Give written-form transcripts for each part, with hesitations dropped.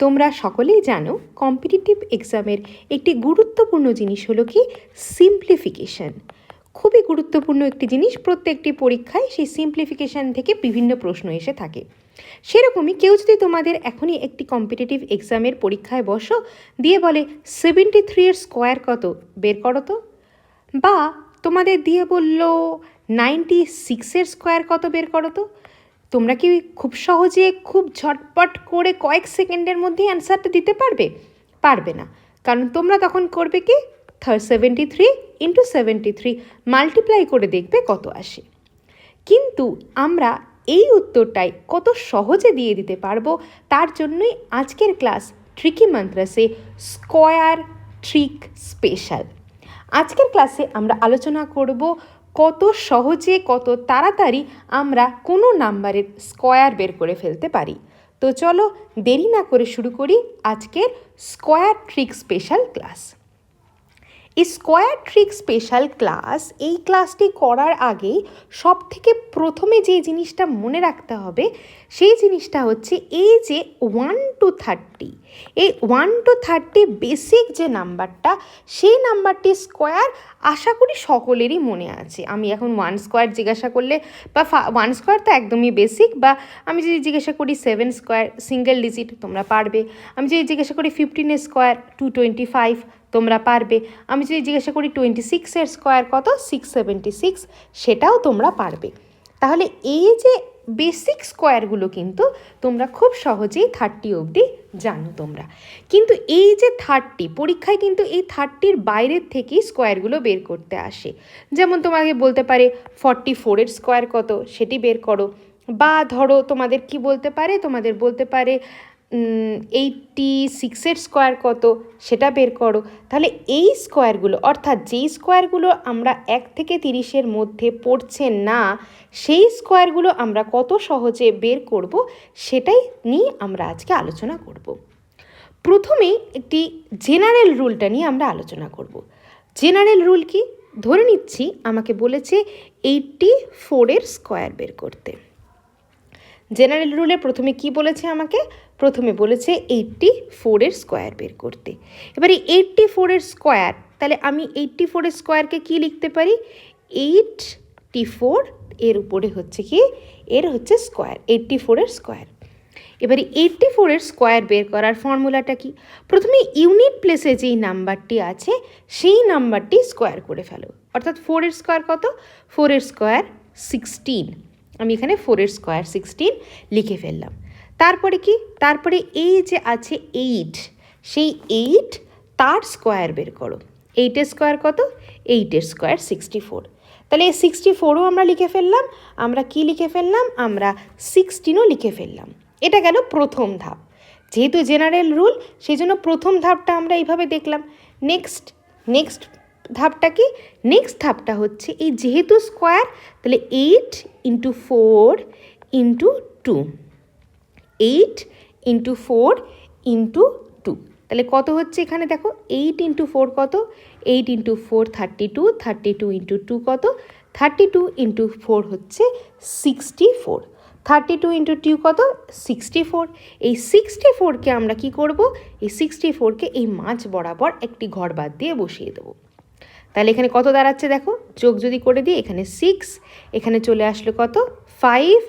তোমরা সকলেই জানো কম্পিটিটিভ এক্সামের একটি গুরুত্বপূর্ণ জিনিস হলো কি সিম্পলিফিকেশান। খুবই গুরুত্বপূর্ণ একটি জিনিস, প্রত্যেকটি পরীক্ষায় সেই সিম্পলিফিকেশান থেকে বিভিন্ন প্রশ্ন এসে থাকে। সেরকমই কেউ যদি তোমাদের এখনই একটি কম্পিটিটিভ এক্সামের পরীক্ষায় বসো, দিয়ে বলে 73 এর স্কোয়ার কত বের করো তো, বা তোমাদের দিয়ে বলল 96 এর স্কোয়ার কত বের করো তো, তোমরা কি খুব সহজে খুব ঝটপট করে কয়েক সেকেন্ডের মধ্যে অ্যান্সারটা দিতে পারবে? পারবে না, কারণ তোমরা তখন করবে কি 73 ইন্টু 73 মাল্টিপ্লাই করে দেখবে কত আসে। কিন্তু আমরা এই উত্তরটাই কত সহজে দিয়ে দিতে পারবো, তার জন্যই আজকের ক্লাস ট্রিকি মান্ত্রাসে স্কোয়ার ট্রিক স্পেশাল। আজকের ক্লাসে আমরা আলোচনা করব কত সহজে কত তাড়াতাড়ি আমরা কোনো নাম্বারের স্কোয়ার বের করে ফেলতে পারি। তো চলো দেরি না করে শুরু করি আজকের স্কোয়ার ট্রিক স্পেশাল ক্লাস। এই স্কোয়ার ট্রিক স্পেশাল ক্লাস, এই ক্লাসটি করার আগে সব থেকে প্রথমে যে জিনিসটা মনে রাখতে হবে সেই জিনিসটা হচ্ছে এই যে 1 to 30, এই 1 to 30 বেসিক যে নাম্বারটা, সেই নাম্বারটি স্কোয়ার আশা করি সকলেরই মনে আছে। আমি এখন 1 স্কোয়ার জিজ্ঞাসা করলে, বা 1 স্কোয়ার তো একদমই বেসিক, বা আমি যদি জিজ্ঞাসা করি 7 স্কোয়ার সিঙ্গেল ডিজিট তোমরা পারবে, আমি যদি জিজ্ঞাসা করি 15 স্কোয়ার 225 তোমরা পারবে, আমি যদি জিজ্ঞাসা করি 26 এর স্কোয়ার কত 676 সেটাও তোমরা পারবে। তাহলে এই যে বেসিক স্কোয়ারগুলো কিন্তু তোমরা খুব সহজেই 30 অবধি জানো তোমরা। কিন্তু এই যে 30 পরীক্ষায় কিন্তু এই 30-র বাইরের থেকেই স্কোয়ারগুলো বের করতে আসে। যেমন তোমাকে বলতে পারে 44 এর স্কোয়ার কত সেটি বের করো, বা ধরো তোমাদের কি বলতে পারে, তোমাদের বলতে পারে 86 এর স্কোয়ার কত সেটা বের করো। তাহলে এই স্কোয়ারগুলো, অর্থাৎ যেই স্কোয়ারগুলো আমরা 1 থেকে 30-এর মধ্যে পড়ছে না, সেই স্কোয়ারগুলো আমরা কত সহজে বের করব সেটাই নিয়ে আমরা আজকে আলোচনা করব। প্রথমেই একটি জেনারেল রুলটা নিয়ে আমরা আলোচনা করব। জেনারেল রুল কি? ধরে নিচ্ছি আমাকে বলেছে 84 এর স্কোয়ার বের করতে। জেনারেল রুলে প্রথমে কি বলেছে আমাকে? প্রথমে বলেছে 84 এর স্কোয়ার বের করতে। এবারে 84 এর স্কোয়ার, তাহলে আমি 84 এর স্কোয়ারকে কি লিখতে পারি? 84 এর উপরে হচ্ছে কি, এর হচ্ছে স্কোয়ার, 84 এর স্কোয়ার। এবারে 84 এর স্কোয়ার বের করার ফর্মুলাটা কি? প্রথমে ইউনিট প্লেসে যেই নাম্বারটি আছে সেই নাম্বারটি স্কোয়ার করে ফেলো। অর্থাৎ 4 এর স্কোয়ার কত? 4 এর স্কোয়ার 16। আমি এখানে 4 এর স্কোয়ার 16 লিখে ফেললাম। তারপরে কি? তারপরে এই যে আছে 8, সেই 8 তার স্কোয়ার বের করো। 8 এর স্কোয়ার কত? 8 এর স্কোয়ার 64। তাহলে এই 64ও আমরা লিখে ফেললাম। আমরা কি লিখে ফেললাম? আমরা 16ও লিখে ফেললাম। এটা গেল প্রথম ধাপ। যেহেতু জেনারেল রুল, সেই জন্য প্রথম ধাপটা আমরা এইভাবে দেখলাম। নেক্সট ধাপটা কি? নেক্সট ধাপটা হচ্ছে এই যেহেতু স্কোয়ার, তাহলে 8 ইন্টু 4 ইন্টু 2, 8 ইন্টু 4 ইন্টু 2, তাহলে কত হচ্ছে এখানে দেখো 8 ইন্টু 4 কত? 8 ইন্টু 4 32, 32 ইন্টু 2 কত? 32 ইন্টু 4 হচ্ছে 64, 32 ইন্টু 2 কত? 64। এই 64কে আমরা কি করব? এই 64কে এই মাঝ বরাবর একটি ঘর বাদ দিয়ে বসিয়ে দেবো। তাহলে এখানে কত দাঁড়াচ্ছে দেখো, যোগ যদি করে দিই, এখানে 6, এখানে চলে আসলো কত? 5,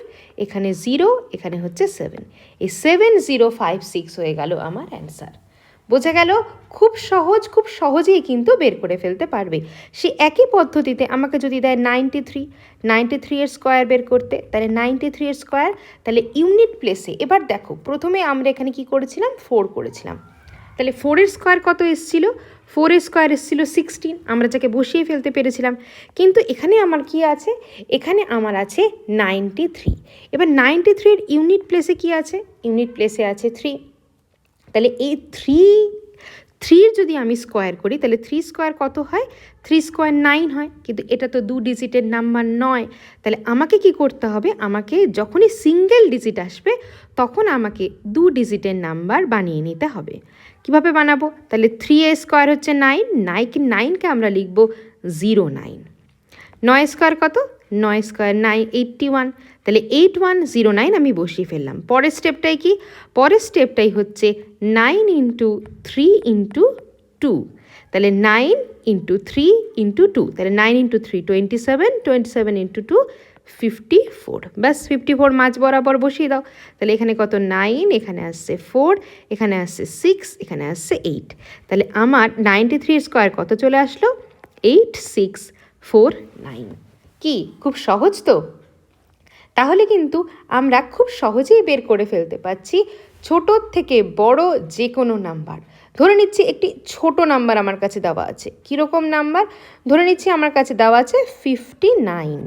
এখানে 0, এখানে হচ্ছে 7। এই 7056 হয়ে গেল আমার অ্যান্সার। বোঝা গেল? খুব সহজেই কিন্তু বের করে ফেলতে পারবে। সে একই পদ্ধতিতে আমাকে যদি দেয় 93 এর স্কোয়ার বের করতে, তাহলে 93 এর স্কোয়ার, তাহলে ইউনিট প্লেসে এবার দেখো, প্রথমে আমরা এখানে কি করেছিলাম? 4 করেছিলাম। তাহলে 4 এর স্কোয়ার কত এসেছিল? 4 এর স্কোয়ার এসেছিল 16, আমরা যাকে বসিয়ে ফেলতে পেরেছিলাম। কিন্তু এখানে আমার কি আছে? এখানে আমার আছে 93। এবার 93 এর ইউনিট প্লেসে কি আছে? ইউনিট প্লেসে আছে 3। তাহলে এই 3 যদি আমি স্কোয়ার করি, তাহলে 3 স্কোয়ার কত হয়? 3 স্কোয়ার 9 হয়। কিন্তু এটা তো 2 ডিজিটের নাম্বার নয়। তাহলে আমাকে কি করতে হবে? আমাকে যখনই সিঙ্গেল ডিজিট আসবে তখন আমাকে 2 ডিজিটের নাম্বার বানিয়ে নিতে হবে। কিভাবে বানাবো? তাহলে 3 এর স্কোয়ার হচ্ছে 9, 9কে আমরা লিখব 09। 9 স্কোয়ার কত? 9 স্কোয়ার 81, তাহলে 8109 আমি বসিয়ে ফেললাম। পরের স্টেপটাই কি? পরের স্টেপটাই হচ্ছে 9 ইন্টু 3 ইন্টু 2, তাহলে 9 ইন্টু 3 ইন্টু 2, তাহলে 9 ইন্টু 3 27, 27 ইন্টু 2 54, ব্যাস 54 মাঝ বরাবর বসিয়ে দাও। তাহলে এখানে কত? 9, এখানে আসছে 4, এখানে আসছে 6, এখানে আসছে 8, তাহলে আমার 93 স্কোয়ার কত চলে আসলো? 8649। কি খুব সহজ তো? তাহলে কিন্তু আমরা খুব সহজেই বের করে ফেলতে পারছি ছোটোর থেকে বড় যে কোনো নাম্বার। ধরে নিচ্ছি একটি ছোট নাম্বার আমার কাছে দেওয়া আছে। কীরকম নাম্বার? ধরে নিচ্ছি আমার কাছে দেওয়া আছে 59।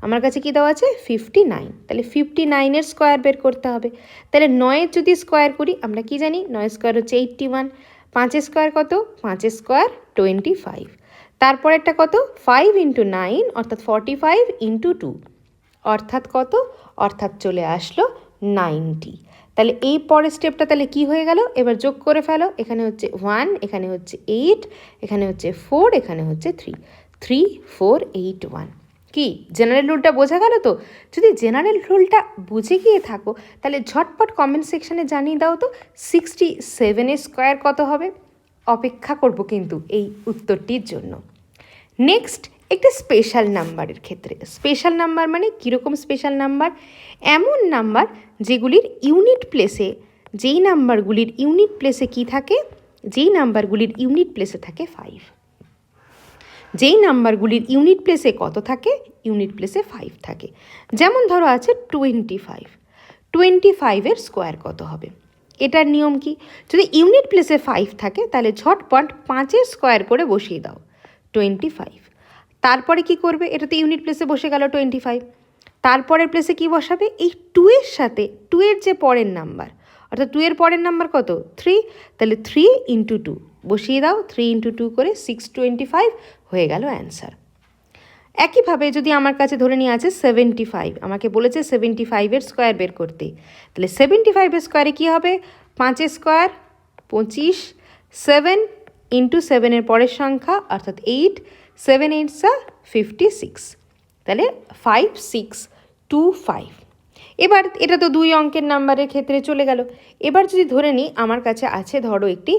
আমার কাছে কি দেওয়া আছে? 59। তাহলে 59-এর স্কোয়ার বের করতে হবে। তাহলে 9-এর যদি স্কোয়ার করি, আমরা কি জানি? 9 স্কোয়ার হচ্ছে 81। 5-এর স্কোয়ার কত? 5-এর স্কোয়ার 25। তারপরেরটা কত? 5 ইন্টু 9 অর্থাৎ 45 ইন্টু 2 অর্থাৎ কত? অর্থাৎ চলে আসলো 90। তাহলে এই পরের স্টেপটা তাহলে কি হয়ে গেল? এবার যোগ করে ফেলো। এখানে হচ্ছে 1, এখানে হচ্ছে 8, এখানে হচ্ছে 4, এখানে হচ্ছে 3, 3481। কি জেনারেল রুলটা বোঝা গেল তো? যদি জেনারেল রুলটা বুঝে গিয়ে থাকো তাহলে ঝটপট কমেন্ট সেকশানে জানিয়ে দাও তো 67-এর স্কোয়ার কত হবে। অপেক্ষা করব কিন্তু এই উত্তরটির জন্য। নেক্সট একটা স্পেশাল নাম্বারের ক্ষেত্রে। স্পেশাল নাম্বার মানে কীরকম স্পেশাল নাম্বার? এমন নাম্বার যেগুলির ইউনিট প্লেসে, যেই নাম্বারগুলির ইউনিট প্লেসে কি থাকে? যেই নাম্বারগুলির ইউনিট প্লেসে থাকে 5। যেই নাম্বারগুলির ইউনিট প্লেসে কত থাকে? ইউনিট প্লেসে 5 থাকে। যেমন ধরো আছে 25। 25-এর স্কোয়ার কত হবে? এটার নিয়ম কি? যদি ইউনিট প্লেসে 5 থাকে তাহলে ঝটপট 5-এর স্কোয়ার করে বসিয়ে দাও 25। তারপরে কি করবে? এটা তো ইউনিট প্লেসে বসে গেল 25। তারপরের প্লেসে কি বসাবে? এই 2-এর সাথে 2-এর যে পরের নাম্বার, অর্থাৎ 2-এর পরের নাম্বার কত? 3, তাহলে 3 ইন্টু 2 বসিয়ে দাও। 3 ইন্টু 2 করে 625 হয়ে গেল অ্যান্সার। একইভাবে যদি আমার কাছে ধরে নিয়ে আছে 75, আমাকে বলেছে 75-এর স্কোয়ার বের করতে, তাহলে 75-এর স্কোয়ারে কী হবে? 5-এর স্কোয়ার 25, 7 ইন্টু 7-এর পরের সংখ্যা অর্থাৎ 8, 7 8 56, তাহলে 5625। এবার এটা তো 2 অঙ্কের নাম্বারের ক্ষেত্রে চলে গেল। এবার যদি ধরে নিই আমার কাছে আছে ধরো একটি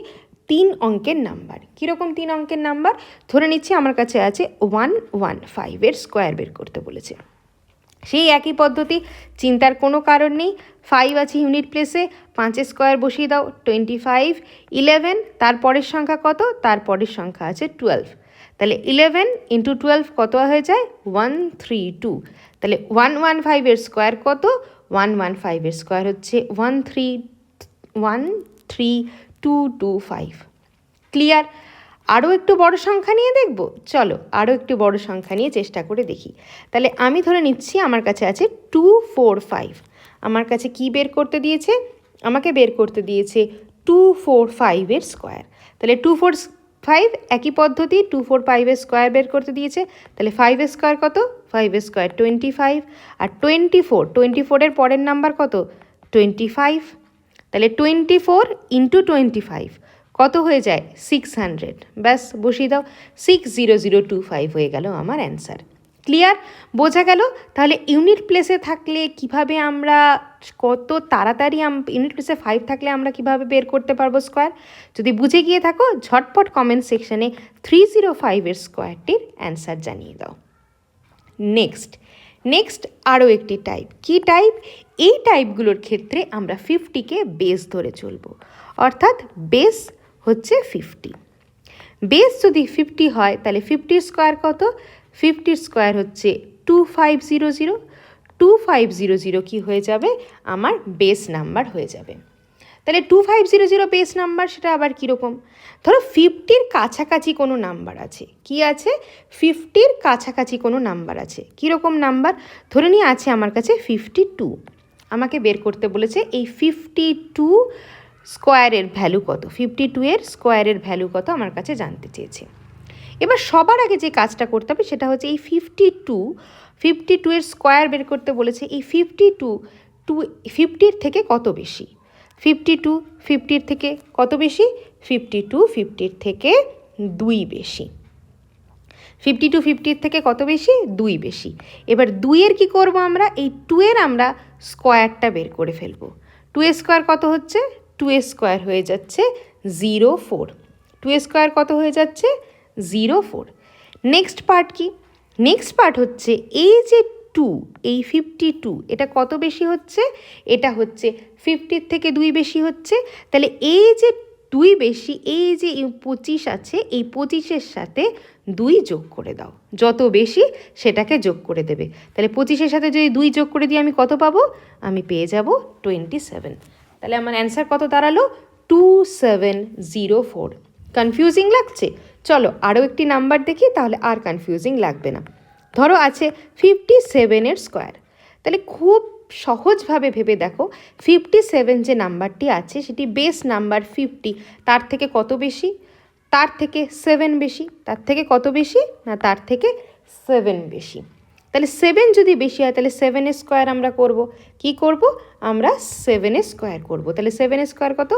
3 অঙ্কের নাম্বার। কীরকম 3 অঙ্কের নাম্বার? ধরে নিচ্ছি আমার কাছে আছে 115-এর স্কোয়ার বের করতে বলেছে। সেই একই পদ্ধতি, চিন্তার কোনো কারণ নেই। 5 আছে ইউনিট প্লেসে, 5-এর স্কোয়ার বসিয়ে দাও 25, 11 তারপরের সংখ্যা কত? তারপরের সংখ্যা আছে 12, তাহলে 11 ইন্টু 12 কত হয়ে যায়? 132। তাহলে 115-এর স্কোয়ার কত? 115-এর স্কোয়ার হচ্ছে 13225। ক্লিয়ার? আরও একটু বড় সংখ্যা নিয়ে দেখব? চলো আরও একটু বড় সংখ্যা নিয়ে চেষ্টা করে দেখি। তাহলে আমি ধরে নিচ্ছি আমার কাছে আছে 245। আমার কাছে কি বের করতে দিয়েছে? আমাকে বের করতে দিয়েছে 245-এর স্কোয়ার। তাহলে 245 একই পদ্ধতি, 245-এর স্কোয়ার বের করতে দিয়েছে। তাহলে 5-এর স্কোয়ার কত? 5-এর স্কোয়ার 25, আর 24-এর পরের নাম্বার কত? 25, তাহলে 24 ইন্টু 25 কত হয়ে যায়? 600। ব্যাস বসিয়ে দাও, 60025 হয়ে গেল আমার অ্যান্সার। ক্লিয়ার? বোঝা গেল? তাহলে ইউনিট প্লেসে থাকলে কিভাবে আমরা কত তাড়াতাড়ি ইউনিট প্লেসে 5 থাকলে আমরা কিভাবে বের করতে পারবো স্কোয়ার? যদি বুঝে গিয়ে থাকো ঝটপট কমেন্ট সেকশনে 305-এর স্কোয়ারটির অ্যান্সার জানিয়ে দাও। নেক্সট আরও একটি টাইপ। কি টাইপ? এই টাইপগুলোর ক্ষেত্রে আমরা 50-কে বেস ধরে চলবো, অর্থাৎ বেস হচ্ছে 50। বেস যদি 50 হয় তাহলে 50-এর স্কোয়ার কত? 50-এর স্কোয়ার হচ্ছে 2500। 2500 কি হয়ে যাবে? আমার বেস নাম্বার হয়ে যাবে। তাহলে 2500 বেস নাম্বার, সেটা আবার কীরকম? ধরো 50-র কাছাকাছি কোনো নাম্বার আছে। কি আছে? 50-র কাছাকাছি কোনো নাম্বার আছে। কীরকম নাম্বার? ধরে নিয়ে আছে আমার কাছে 52। আমাকে বের করতে বলেছে এই 52 স্কোয়ারের ভ্যালু কত? 52-এর স্কোয়ারের ভ্যালু কত আমার কাছে জানতে চেয়েছে। এবার সবার আগে যে কাজটা করতে হবে সেটা হচ্ছে এই 52-এর স্কোয়ার বের করতে বলেছে। এই 50-র থেকে কত বেশি? 50-র থেকে কত বেশি? 50-র থেকে 2 বেশি। 50 থেকে কত বেশি? 2 বেশি। এবার 2-এর কী করব আমরা? এই 2-এর আমরা স্কোয়ারটা বের করে ফেলবো। 2 স্কোয়ার কত হচ্ছে? 2 স্কোয়ার হয়ে যাচ্ছে 0.4। 2 স্কোয়ার কত হয়ে যাচ্ছে? 0.4। নেক্সট পার্ট কি? নেক্সট পার্ট হচ্ছে এই যে 2, এই 52, এটা কত বেশি হচ্ছে? এটা হচ্ছে 50 থেকে 2 বেশি হচ্ছে। তাহলে এই যে 2 বেশি, এই যে 25 আছে, এই 25-এর সাথে 2 যোগ করে দাও। যত বেশি সেটাকে যোগ করে দেবে। তাহলে 25-এর সাথে যদি 2 যোগ করে দিই আমি কত পাবো? আমি পেয়ে যাব 27। তাহলে আমার অ্যান্সার কত দাঁড়ালো? 2704। কনফিউজিং লাগছে? চলো আরও একটি নাম্বার দেখি, তাহলে আর কনফিউজিং লাগবে না। ধরো আছে 57-এর স্কোয়ার। তাহলে খুব সহজভাবে ভেবে দেখো, 57 যে নাম্বারটি আছে সেটি বেস নাম্বার 50, তার থেকে কত বেশি? তার থেকে 7 বেশি। তার থেকে কত বেশি? না, তার থেকে 7 বেশি। তাহলে 7 যদি বেশি হয় তাহলে 7 স্কোয়ার আমরা করব। কি করব? আমরা 7 স্কোয়ার করব। তাহলে 7 স্কোয়ার কত?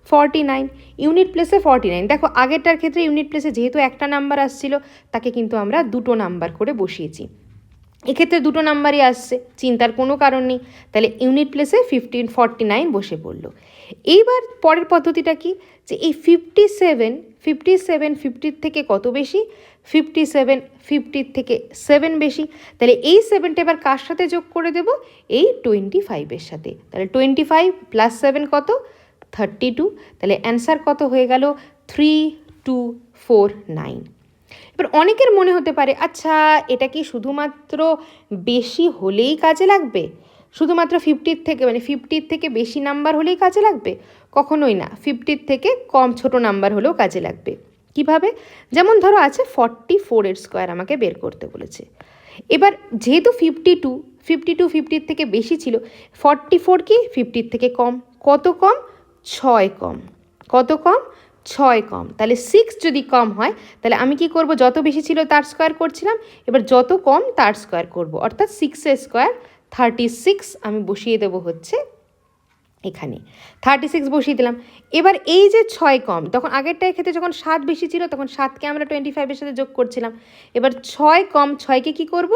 49। ইউনিট প্লেসে 49। দেখো আগেরটার ক্ষেত্রে ইউনিট প্লেসে যেহেতু একটা নাম্বার আসছিল, তাকে কিন্তু আমরা দুটো নাম্বার করে বসিয়েছি। এক্ষেত্রে দুটো নাম্বারই আসছে, চিন্তার কোনো কারণ নেই। তাহলে ইউনিট প্লেসে 49 বসে পড়লো। এইবার পরের পদ্ধতিটা কি? যে এই 57 50-র থেকে কত বেশি? 57 50-র থেকে 7 বেশি। তাহলে এই 7টা এবার কার সাথে যোগ করে দেব? এই 25-এর সাথে। তাহলে 25 + 7 কত? 32। তাহলে অ্যান্সার কত হয়ে গেল? 3249। এবার অনেকের মনে হতে পারে, আচ্ছা এটা কি শুধুমাত্র বেশি হলেই কাজে লাগবে? শুধুমাত্র 50-র থেকে, মানে 50-র থেকে বেশি নাম্বার হলেই কাজে লাগবে? কখনোই না, 50-র থেকে কম ছোট নাম্বার হলেও কাজে লাগবে। কিভাবে? যেমন ধরো আছে 44-এর স্কোয়ার আমাকে বের করতে বলেছে। এবার যেহেতু 52 50-র থেকে বেশি ছিল, 44 কি 50-র থেকে কম? কত কম? 6 কম। কত কম? 6 কম। তাহলে 6 যদি কম হয় তাহলে আমি কি করব? যত বেশি ছিল তার স্কোয়ার করছিলাম, এবার যত কম তার স্কোয়ার করব, অর্থাৎ 6-এর স্কোয়ার 36 আমি বসিয়ে দেবো হচ্ছে এখানে। 36 বসিয়ে দিলাম। এবার এই যে 6 কম, তখন আগেরটার ক্ষেত্রে যখন 7 বেশি ছিল তখন 7কে আমরা 25-এর সাথে যোগ করছিলাম। এবার 6 কম, 6কে কী করব?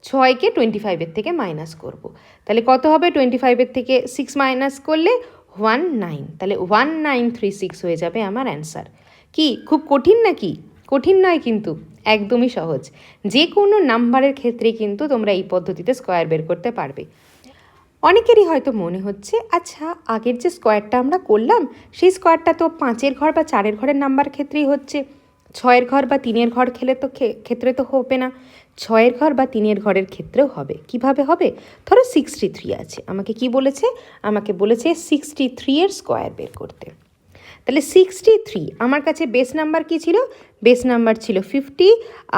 6কে 25-এর থেকে মাইনাস করব। তাহলে কত হবে? 25-এর থেকে 6 মাইনাস করলে 19। তাহলে 1936 হয়ে যাবে আমার অ্যান্সার। কি খুব কঠিন নাকি? কঠিন নয় কিন্তু, একদমই সহজ। যে কোনো নাম্বারের ক্ষেত্রে কিন্তু তোমরা এই পদ্ধতিতে স্কোয়ার বের করতে পারবে। অনেকেরই হয়তো মনে হচ্ছে, আচ্ছা আগের যে স্কোয়ারটা আমরা করলাম সেই স্কোয়ারটা তো 5-এর ঘর বা 4-এর ঘরের নাম্বার ক্ষেত্রেই হচ্ছে, 6-এর ঘর বা 3-এর ঘর ক্ষেত্রে তো হবে না। 6-এর ঘর বা 3-এর ঘরের ক্ষেত্রেও হবে। কিভাবে হবে? ধরো 63 আছে, আমাকে কি বলেছে? আমাকে বলেছে 63-এর স্কোয়ার বের করতে। তাহলে 63 আমার কাছে বেস নাম্বার কি ছিল? বেস নাম্বার ছিল 50,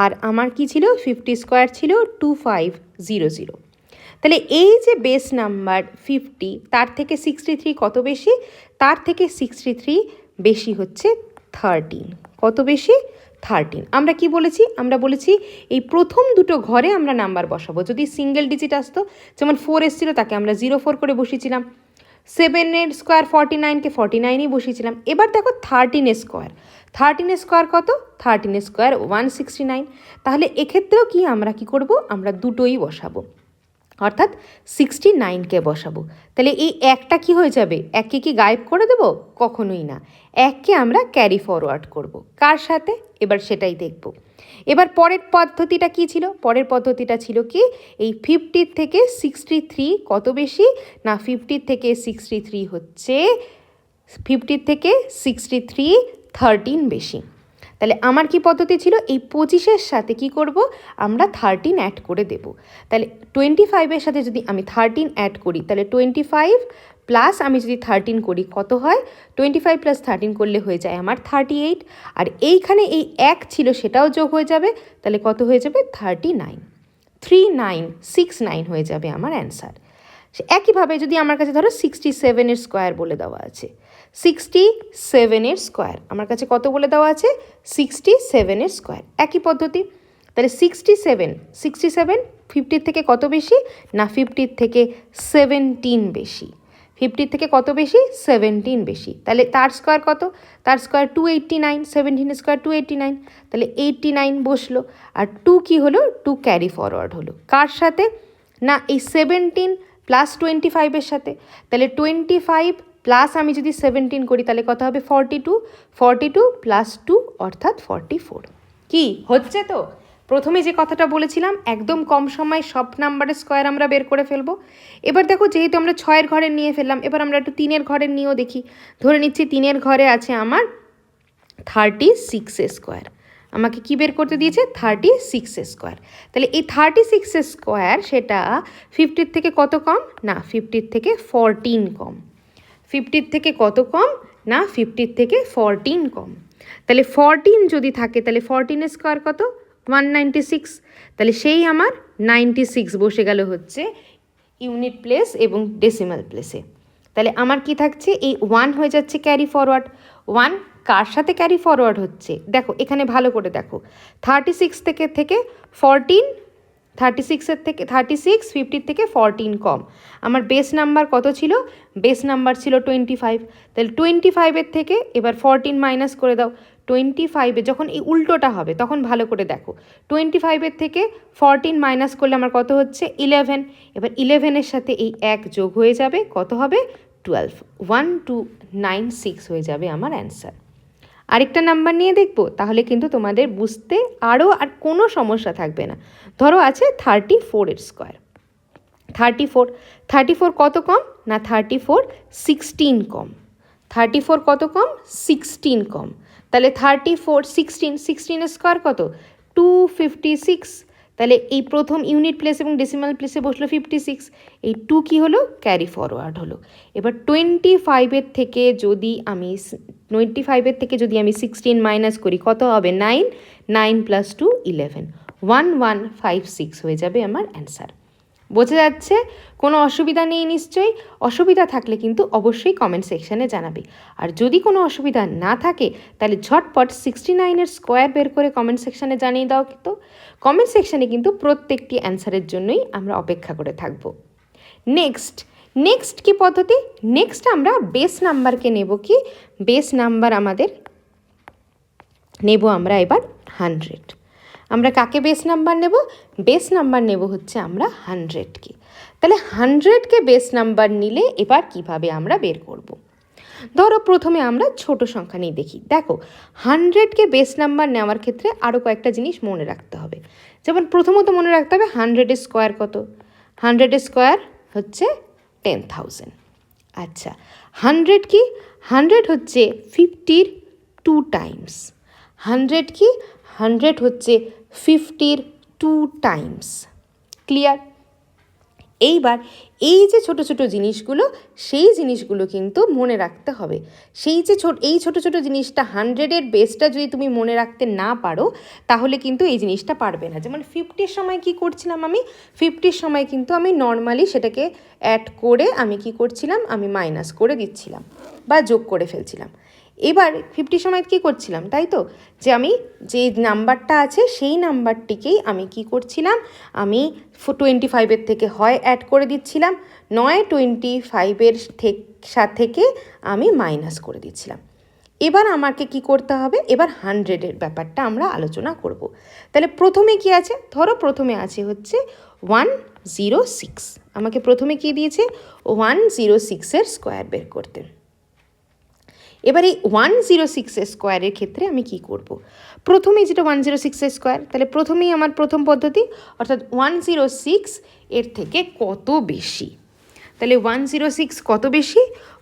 আর আমার কি ছিল? 50 স্কোয়ার ছিল 2500। তাহলে এই যে বেস নাম্বার 50, তার থেকে 63 কত বেশি? তার থেকে 63 বেশি হচ্ছে 13। কত বেশি? 13। আমরা কি বলেছি? আমরা বলেছি এই প্রথম দুটো ঘরে আমরা নাম্বার বসাবো। যদি সিঙ্গেল ডিজিট আসতো, যেমন 4 এসেছিলো, তাকে আমরা 04 করে বসিয়েছিলাম। 7-এর স্কোয়ার 49-কে 49ই বসিয়েছিলাম। এবার দেখো 13-এর স্কোয়ার। 13-এর স্কোয়ার কত? 13-এর স্কোয়ার 169। তাহলে এক্ষেত্রেও কি আমরা কি করব? আমরা দুটোই বসাবো, অর্থাৎ 69কে বসাবো। তাহলে এই একটা কি হয়ে যাবে? এককে কি গায়েব করে দেবো? কখনোই না, এককে আমরা ক্যারি ফরওয়ার্ড করব। কার সাথে? এবার সেটাই দেখব। এবার পরের পদ্ধতিটা কি ছিল? পরের পদ্ধতিটা ছিল কি? এই 50 থেকে 63 কত বেশি? না, 50 থেকে 63 হচ্ছে 50 থেকে 63 13 বেশি। তাহলে আমার কি পদ্ধতি ছিল? এই 25-এর সাথে কি করব? আমরা 13 অ্যাড করে দেব। তাহলে 25-এর সাথে যদি আমি 13 অ্যাড করি, তাহলে 25 প্লাস আমি যদি 13 করি কত হয়? 25 + 13 করলে হয়ে যায় আমার 38। আর এইখানে এই 1 ছিল সেটাও যোগ হয়ে যাবে, তাহলে কত হয়ে যাবে? 39। 3969 হয়ে যাবে আমার অ্যান্সার। একইভাবে যদি আমার কাছে ধরো 67-এর স্কোয়ার বলে দেওয়া আছে, 67-এর স্কোয়ার আমার কাছে কত বলে দেওয়া আছে? 67-এর স্কোয়ার। একই পদ্ধতি। তাহলে 67 50-র থেকে কত বেশি? না, 50-র থেকে 17 বেশি। 50 থেকে কত বেশি? 17 বেশি। তাহলে তার স্কোয়ার কত? তার স্কোয়ার 289, 17 স্কোয়ার 289, তাহলে 89 বসলো। আর 2 কি হলো? 2 ক্যারি ফরওয়ার্ড হলো কার সাথে? না এই 17 প্লাস 25-এর সাথে। তাহলে 25 প্লাস আমি যদি 17 করি তাহলে কত হবে? 42, 42 প্লাস 2 অর্থাৎ 44। কি হচ্ছে? তো প্রথমে যে কথাটা বলেছিলাম, একদম কম সময় সব নাম্বারের স্কোয়ার আমরা বের করে ফেলবো। এবার দেখো, যেহেতু আমরা 6-এর ঘরে নিয়ে ফেললাম, এবার আমরা একটু 3-এর ঘরে নিয়েও দেখি। ধরে নিচ্ছি 3-এর ঘরে আছে আমার 36 স্কোয়ার। আমাকে কি বের করতে দিয়েছে? 36 স্কোয়ার। তাহলে এই 36 স্কোয়ার সেটা 50 থেকে কত কম? না 50 থেকে 14 কম। 50 থেকে কত কম? না 50 থেকে 14 কম। তাহলে 14 যদি থাকে তাহলে 14 স্কোয়ার কত? 196। তাহলে সেই আমার 96 বসে গেল হচ্ছে ইউনিট প্লেস এবং ডেসিমাল প্লেসে। তাহলে আমার কি থাকছে? এই 1 হয়ে যাচ্ছে ক্যারি ফরওয়ার্ড। 1 কার সাথে ক্যারি ফরওয়ার্ড হচ্ছে? দেখো এখানে ভালো করে দেখো, 36 থেকে 14, 36-এর থেকে 36, 50 থেকে 14 কম। আমার বেস নাম্বার কত ছিল? বেস নাম্বার ছিল 25। তাহলে 25-এর থেকে এবার 14 মাইনাস করে দাও। 25-এ যখন এই উল্টোটা হবে তখন ভালো করে দেখো, 25-এর থেকে 14 মাইনাস করলে আমার কত হচ্ছে? 11। এবার 11-এর সাথে এই 1 যোগ হয়ে যাবে, কত হবে? 12। 1296 হয়ে যাবে আমার অ্যান্সার। আরেকটা নাম্বার নিয়ে দেখবো, তাহলে কিন্তু তোমাদের বুঝতে আর কোনো সমস্যা থাকবে না। ধরো আছে 34-এর স্কোয়ার। 34 কত কম? না 34 16 কম। 34 কত কম? 16 কম। তাহলে 34 16 স্কোয়ার কত? 256। তাহলে এই প্রথম ইউনিট প্লেস এবং ডেসিমাল প্লেসে বসলো 56। এই 2 কি হলো? ক্যারি ফরওয়ার্ড হলো। এবার 25-এর থেকে যদি আমি 16 মাইনাস করি কত হবে? 9, 9 প্লাস 2 11, 1156 হয়ে যাবে আমার অ্যান্সার। বোঝা যাচ্ছে? কোনো অসুবিধা নেই নিশ্চয়ই? অসুবিধা থাকলে কিন্তু অবশ্যই কমেন্ট সেকশানে জানাবে। আর যদি কোনো অসুবিধা না থাকে তাহলে ঝটপট 69-এর স্কোয়ার বের করে কমেন্ট সেকশানে জানিয়ে দাও। কিন্তু কমেন্ট সেকশানে কিন্তু প্রত্যেকটি অ্যান্সারের জন্যই আমরা অপেক্ষা করে থাকবো। নেক্সট কি পদ্ধতি? নেক্সট আমরা বেস নাম্বারকে নেব। কি বেস নাম্বার আমাদের নেব আমরা এবার 100। আমরা কাকে বেস নাম্বার নেব? বেস নাম্বার নেব হচ্ছে আমরা 100-কে। তাহলে 100-কে বেস নাম্বার নিলে এবার কিভাবে আমরা বের করব? ধরো প্রথমে আমরা ছোট সংখ্যা নিয়ে দেখি। দেখো 100-কে বেস নাম্বার নেওয়ার ক্ষেত্রে আরও কয়েকটা জিনিস মনে রাখতে হবে। যেমন প্রথমত মনে রাখতে হবে 100-এর স্কোয়ার কত? 100-এর স্কোয়ার হচ্ছে 10,000। আচ্ছা 100 কি? 100 হচ্ছে 50-র 2 টাইমস। 100 কি? 100 হচ্ছে 50-র 2 টাইমস। ক্লিয়ার? এইবার এই যে ছোট ছোট জিনিসগুলো, সেই জিনিসগুলো কিন্তু মনে রাখতে হবে। এই ছোট ছোট জিনিসটা 100-এর বেসটা যদি তুমি মনে রাখতে না পারো তাহলে কিন্তু এই জিনিসটা পারবে না। যেমন 50-র সময় কি করছিলাম আমি? 50-র সময় কিন্তু আমি নর্মালি সেটাকে অ্যাড করে আমি কি করছিলাম? আমি মাইনাস করে দিচ্ছিলাম বা যোগ করে ফেলছিলাম। এবার 50 সময় কী করছিলাম? তাই তো, যে আমি যে নাম্বারটা আছে সেই নাম্বারটিকেই আমি কি করছিলাম? আমি 25-এর থেকে হয় অ্যাড করে দিচ্ছিলাম, নয় 25-এর থেকে আমি মাইনাস করে দিচ্ছিলাম। এবার আমাকে কি করতে হবে? এবার 100-এর ব্যাপারটা আমরা আলোচনা করব। তাহলে প্রথমে কি আছে? ধরো প্রথমে আছে হচ্ছে 106। আমাকে প্রথমে কি দিয়েছে? 106-এর স্কোয়ার বের করতে। এবার এই 106-এর স্কোয়ারের ক্ষেত্রে আমি কি করব? প্রথমেই যেটা 106-এর স্কোয়ার, তাহলে প্রথমেই আমার প্রথম পদ্ধতি, অর্থাৎ 106 এর থেকে কত বেশি। তাহলে 106 কত বেশি?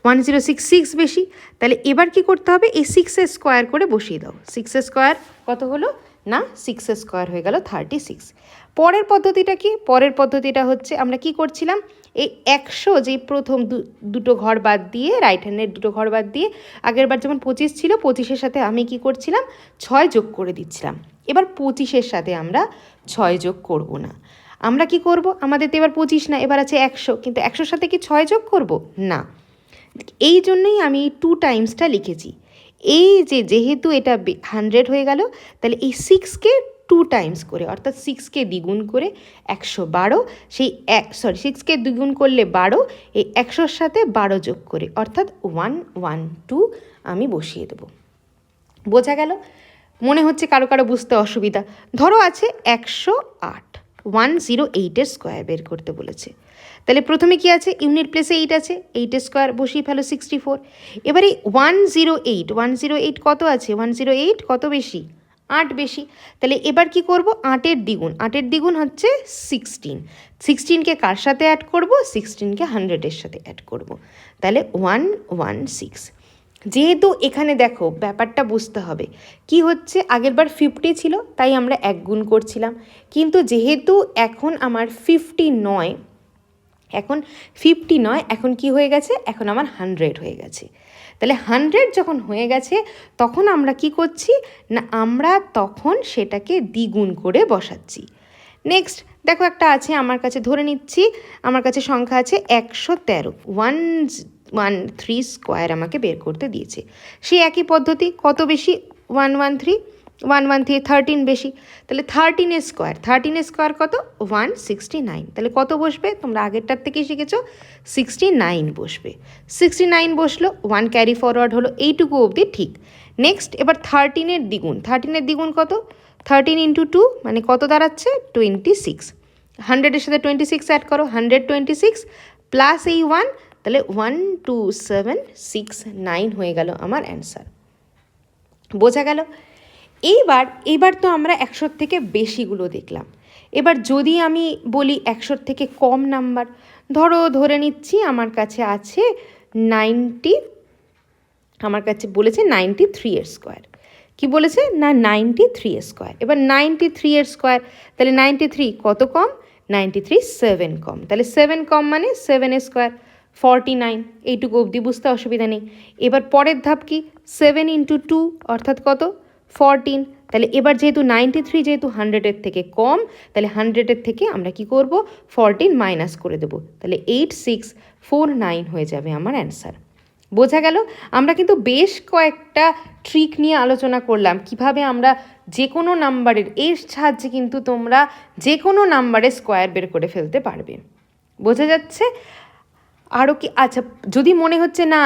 106 বেশি। তাহলে এবার কি করতে হবে? এই 6-এর স্কোয়ার করে বসিয়ে দাও। 6-এর স্কোয়ার কত হলো? না 6-এর স্কোয়ার হয়ে গেল 36। পরের পদ্ধতিটা কি? পরের পদ্ধতিটা হচ্ছে আমরা কি করছিলাম? এই 100 যে প্রথম দুটো ঘর বাদ দিয়ে, রাইট হ্যান্ডের দুটো ঘর বাদ দিয়ে, আগের বার যেমন 25 ছিল, 25-এর সাথে আমি কি করছিলাম? 6 যোগ করে দিচ্ছিলাম। এবার 25-এর সাথে আমরা 6 যোগ করব না। আমরা কি করব? আমাদের তো এবার 25 না, এবার আছে 100, কিন্তু 100-র সাথে কি 6 যোগ করব? না। এই জন্যই আমি 2 টাইমসটা লিখেছি। এই যেহেতু এটা 100 হয়ে গেল, তাহলে এই 6-কে 2 টাইমস করে, অর্থাৎ 6কে দ্বিগুণ করে 112, সেই 6কে দ্বিগুণ করলে 12, এই 100-র সাথে 12 যোগ করে, অর্থাৎ 112 আমি বসিয়ে দেবো। বোঝা গেল? মনে হচ্ছে কারো কারো বুঝতে অসুবিধা। ধরো আছে 108, 108-এর স্কোয়ার বের করতে বলেছে। তাহলে প্রথমে কি আছে, ইউনিট প্লেসে 8 আছে, 8-এর স্কোয়ার বসিয়ে ফেলো 64। এবারে 108 কত আছে, 108 কত বেশি, 8 বেশি। তাহলে এবার কি করব, 8-এর দ্বিগুণ, 8-এর দ্বিগুণ হচ্ছে 16, 16কে কার সাথে অ্যাড করব, 16কে 100-এর সাথে অ্যাড করব, তাহলে 116। যেহেতু এখানে দেখো ব্যাপারটা বুঝতে হবে কি হচ্ছে, আগেরবার 50 ছিল তাই আমরা 1 গুণ করছিলাম, কিন্তু যেহেতু এখন আমার 50 নয়, এখন কি হয়ে গেছে, এখন আমার 100 হয়ে গেছে। তাহলে 100 যখন হয়ে গেছে তখন আমরা কি করছি না, আমরা তখন সেটাকে দ্বিগুণ করে বসাচ্ছি। নেক্সট দেখো একটা আছে আমার কাছে, ধরে নিচ্ছি আমার কাছে সংখ্যা আছে 113, 113 স্কোয়ার আমাকে বের করতে দিয়েছে। সেই একই পদ্ধতি, কত বেশি, 113, 13 বেশি, তাহলে 13-এর স্কোয়ার কত, 169, তাহলে কত বসবে, তোমরা আগেরটার থেকেই শিখেছো, 69 বসবে। 69 বসলো, 1 ক্যারি ফরওয়ার্ড হলো, এইটুকু অবধি ঠিক। নেক্সট এবার 13-এর দ্বিগুণ কত, 13 ইন্টু 2 মানে কত দাঁড়াচ্ছে, 26, 100-এর সাথে 26 অ্যাড করো, 126 প্লাস এই 1, তাহলে 12769 হয়ে গেল আমার অ্যান্সার। বোঝা গেল? এইবার তো আমরা 100-র থেকে বেশিগুলো দেখলাম। এবার যদি আমি বলি 100-র থেকে কম নাম্বার, ধরে নিচ্ছি আমার কাছে আছে 90, আমার কাছে বলেছে 93-এর স্কোয়ার। কি বলেছে না, 93-এর স্কোয়ার। এবার 93-এর স্কোয়ার, তাহলে 93 কত কম, 93 7 কম, তাহলে 7 কম মানে 7-এর স্কোয়ার 49, এইটুকু অবধি বুঝতে অসুবিধা নেই। এবার পরের ধাপ কি, 7 ইন্টু 2 অর্থাৎ কত, 14, তাহলে এবার যেহেতু 93 যেহেতু 100-এর থেকে কম, তাহলে 100-এর থেকে আমরা কি করব, 14 মাইনাস করে দেবো, তাহলে 8649 হয়ে যাবে আমার অ্যান্সার। বোঝা গেল? আমরা কিন্তু বেশ কয়েকটা ট্রিক নিয়ে আলোচনা করলাম, কিভাবে আমরা যে কোনো নাম্বারের, এর সাহায্যে কিন্তু তোমরা যে কোনো নাম্বারের স্কোয়ার বের করে ফেলতে পারবে। বোঝা যাচ্ছে? আরও কি, আচ্ছা যদি মনে হচ্ছে না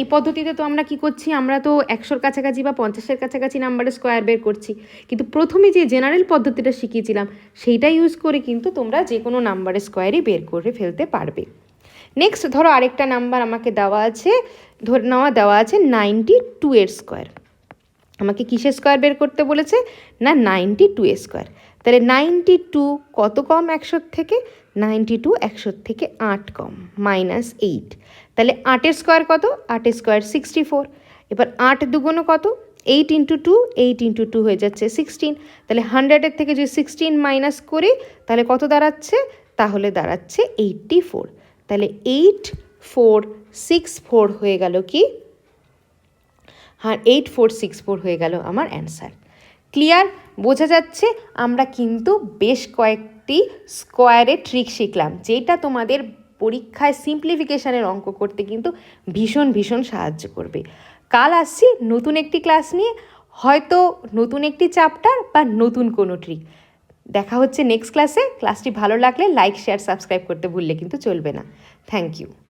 এই পদ্ধতিতে তো আমরা কি করছি, আমরা তো 100-র কাছাকাছি বা 50-এর কাছাকাছি নাম্বারের স্কোয়ার বের করছি, কিন্তু প্রথমে যে জেনারেল পদ্ধতিটা শিখিয়েছিলাম সেইটা ইউজ করে কিন্তু তোমরা যে কোনো নাম্বারের স্কোয়ারই বের করে ফেলতে পারবে। নেক্সট ধরো আরেকটা নাম্বার আমাকে দেওয়া আছে, দেওয়া আছে 92-এর স্কোয়ার। আমাকে কিসের স্কোয়ার বের করতে বলেছে না, 92-এর স্কোয়ার। তাহলে 92 কত কম 100-র থেকে, 92 100-র থেকে 8 কম, -8, তাহলে 8-এর স্কোয়ার কত, 8-এর স্কোয়ার 64। এবার 8 দুগুণ কত, 8 ইন্টু 2, 8 ইন্টু 2 হয়ে যাচ্ছে 16, তাহলে 100-এর থেকে যদি 16 মাইনাস করি তাহলে কত দাঁড়াচ্ছে, তাহলে দাঁড়াচ্ছে 84, তাহলে 8464 হয়ে গেল কি, হ্যাঁ 8464 হয়ে গেল আমার অ্যান্সার। ক্লিয়ার? বোঝা যাচ্ছে? আমরা কিন্তু বেশ কয়েকটি স্কোয়ারের ট্রিক শিখলাম, যেটা তোমাদের পরীক্ষায় সিম্পলিফিকেশানের অঙ্ক করতে কিন্তু ভীষণ ভীষণ সাহায্য করবে। কাল আসছি নতুন একটি ক্লাস নিয়ে, হয়তো নতুন একটি চ্যাপ্টার বা নতুন কোনো ট্রিক। দেখা হচ্ছে নেক্সট ক্লাসে। ক্লাসটি ভালো লাগলে লাইক, শেয়ার, সাবস্ক্রাইব করতে ভুললে কিন্তু চলবে না। Thank you.